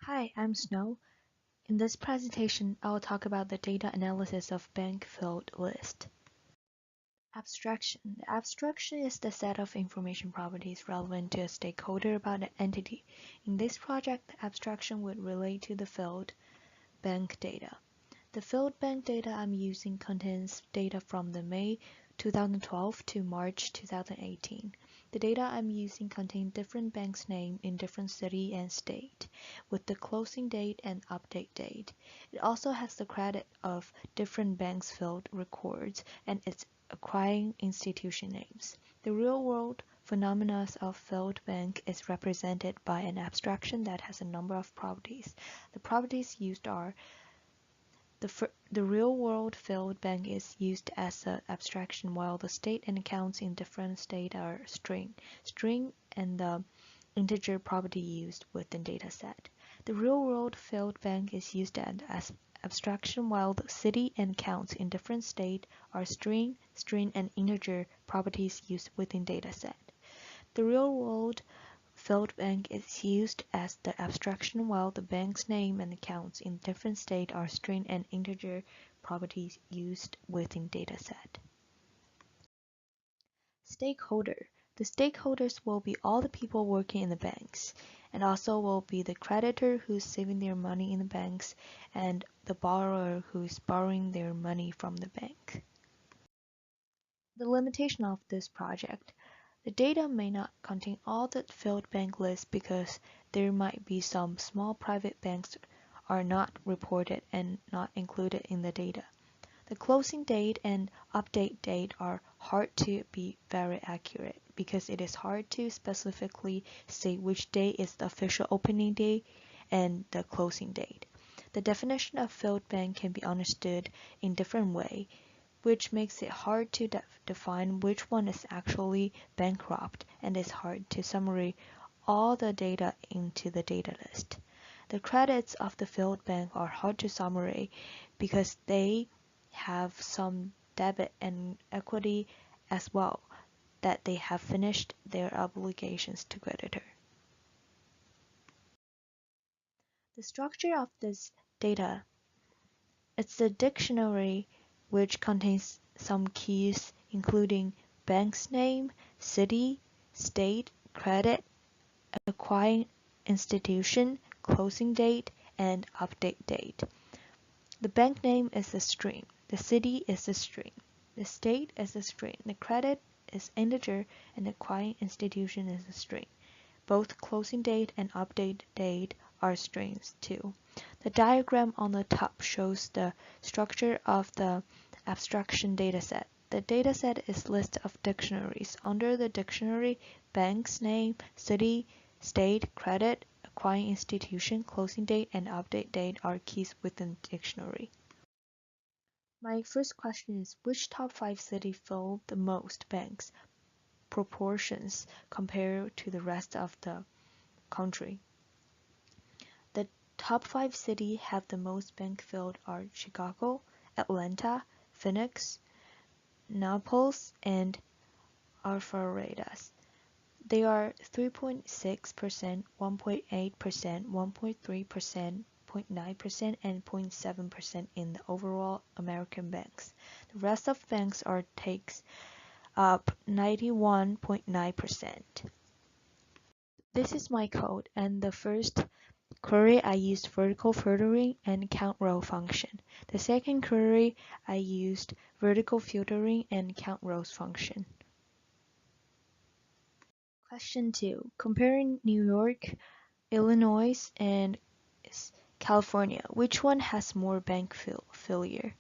Hi, I'm Snow. In this presentation, I will talk about the data analysis of bank field list. Abstraction. The abstraction is the set of information properties relevant to a stakeholder about an entity. In this project, the abstraction would relate to the field bank data. The field bank data I'm using contains data from the May 2012 to March 2018. The data I'm using contain different banks' name in different city and state, with the closing date and update date. It also has the credit of different banks' field records and its acquiring institution names. The real-world phenomena of field bank is represented by an abstraction that has a number of properties. The properties used are the real-world field bank is used as an abstraction while the state and accounts in different states are string and the integer property used within dataset. The real-world field bank is used as abstraction while the city and accounts in different states are string and integer properties used within dataset. The real-world field bank is used as the abstraction while the bank's name and accounts in different states are string and integer properties used within dataset. Stakeholder. The stakeholders will be all the people working in the banks, and also will be the creditor who's saving their money in the banks and the borrower who's borrowing their money from the bank. The limitation of this project. The data may not contain all the field bank lists because there might be some small private banks are not reported and not included in the data. The closing date and update date are hard to be very accurate because it is hard to specifically say which day is the official opening day and the closing date. The definition of field bank can be understood in different ways, which makes it hard to define which one is actually bankrupt and is hard to summarize all the data into the data list. The credits of the field bank are hard to summarize because they have some debit and equity as well, that they have finished their obligations to creditor. The structure of this data, it's a dictionary which contains some keys including bank's name, city, state, credit, acquiring institution, closing date, and update date. The bank name is a string, the city is a string, the state is a string, the credit is integer, and the acquiring institution is a string. Both closing date and update date are strings too. The diagram on the top shows the structure of the abstraction dataset. The dataset is a list of dictionaries. Under the dictionary, bank's name, city, state, credit, acquiring institution, closing date, and update date are keys within the dictionary. My first question is, which top 5 cities fill the most banks proportions compared to the rest of the country? The top 5 cities have the most bank filled are Chicago, Atlanta, Phoenix, Naples, and Alpharetta. They are 3.6%, 1.8%, 1.3%, 0.9%, and 0.7% in the overall American banks. The rest of banks takes up 91.9%. This is my code, and the first query I used vertical filtering and count row function. The second query I used vertical filtering and count rows function. Question 2. Comparing New York, Illinois, and California, which one has more bank failure?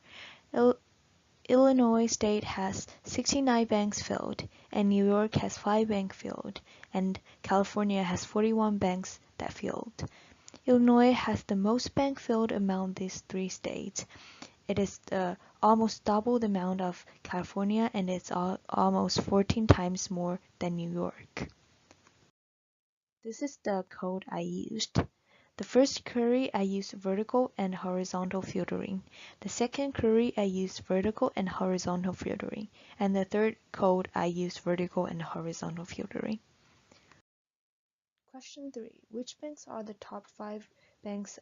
Illinois state has 69 banks failed, and New York has 5 banks failed, and California has 41 banks that failed. Illinois has the most bank failed among these 3 states. It is almost double the amount of California, and it's almost 14 times more than New York. This is the code I used. The first query I used vertical and horizontal filtering. The second query I used vertical and horizontal filtering. And the third code I used vertical and horizontal filtering. Question 3. Which banks are the top 5 banks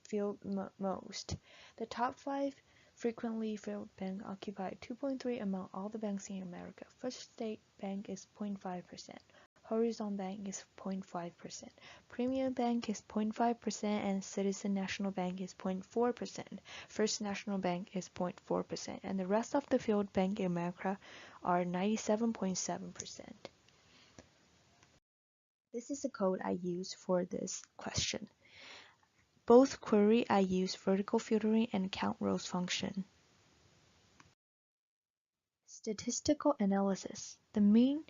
failed most. The top 5 frequently failed banks occupy 2.3 among all the banks in America. First State Bank is 0.5%. Horizon Bank is 0.5%. Premium Bank is 0.5%, and Citizen National Bank is 0.4%. First National Bank is 0.4%, and the rest of the failed bank in America are 97.7%. This is the code I use for this question. Both query I use vertical filtering and count rows function. Statistical analysis. The mean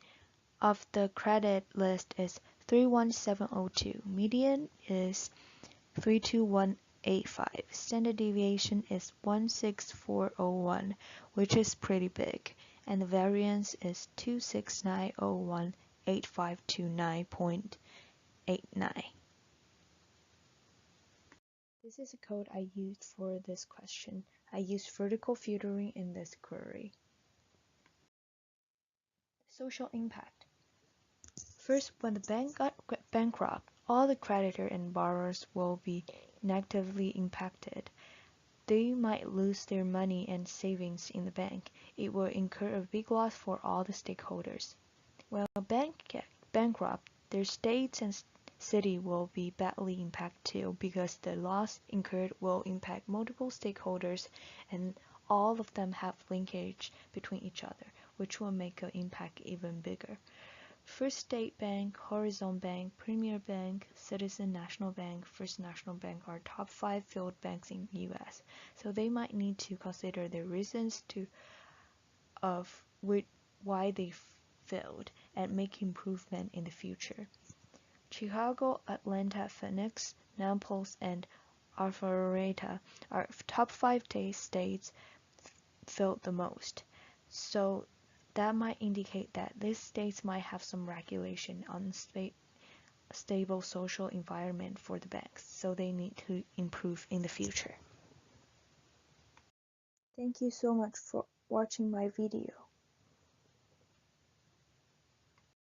of the credit list is 31702. Median is 32185. Standard deviation is 16401, which is pretty big, and the variance is 269018529.89. This is the code I used for this question. I used vertical filtering in this query. Social impact. First, when the bank got bankrupt, all the creditor and borrowers will be negatively impacted. They might lose their money and savings in the bank. It will incur a big loss for all the stakeholders. When a bank gets bankrupt, their states and city will be badly impacted too, because the loss incurred will impact multiple stakeholders and all of them have linkage between each other, which will make the impact even bigger. First State Bank, Horizon Bank, Premier Bank, Citizen National Bank, First National Bank are top 5 failed banks in the US, so they might need to consider the reasons why they failed and make improvement in the future. Chicago, Atlanta, Phoenix, Naples, and Alpharetta are top 5 states failed the most. So that might indicate that these states might have some regulation on stable social environment for the banks, so they need to improve in the future. Thank you so much for watching my video.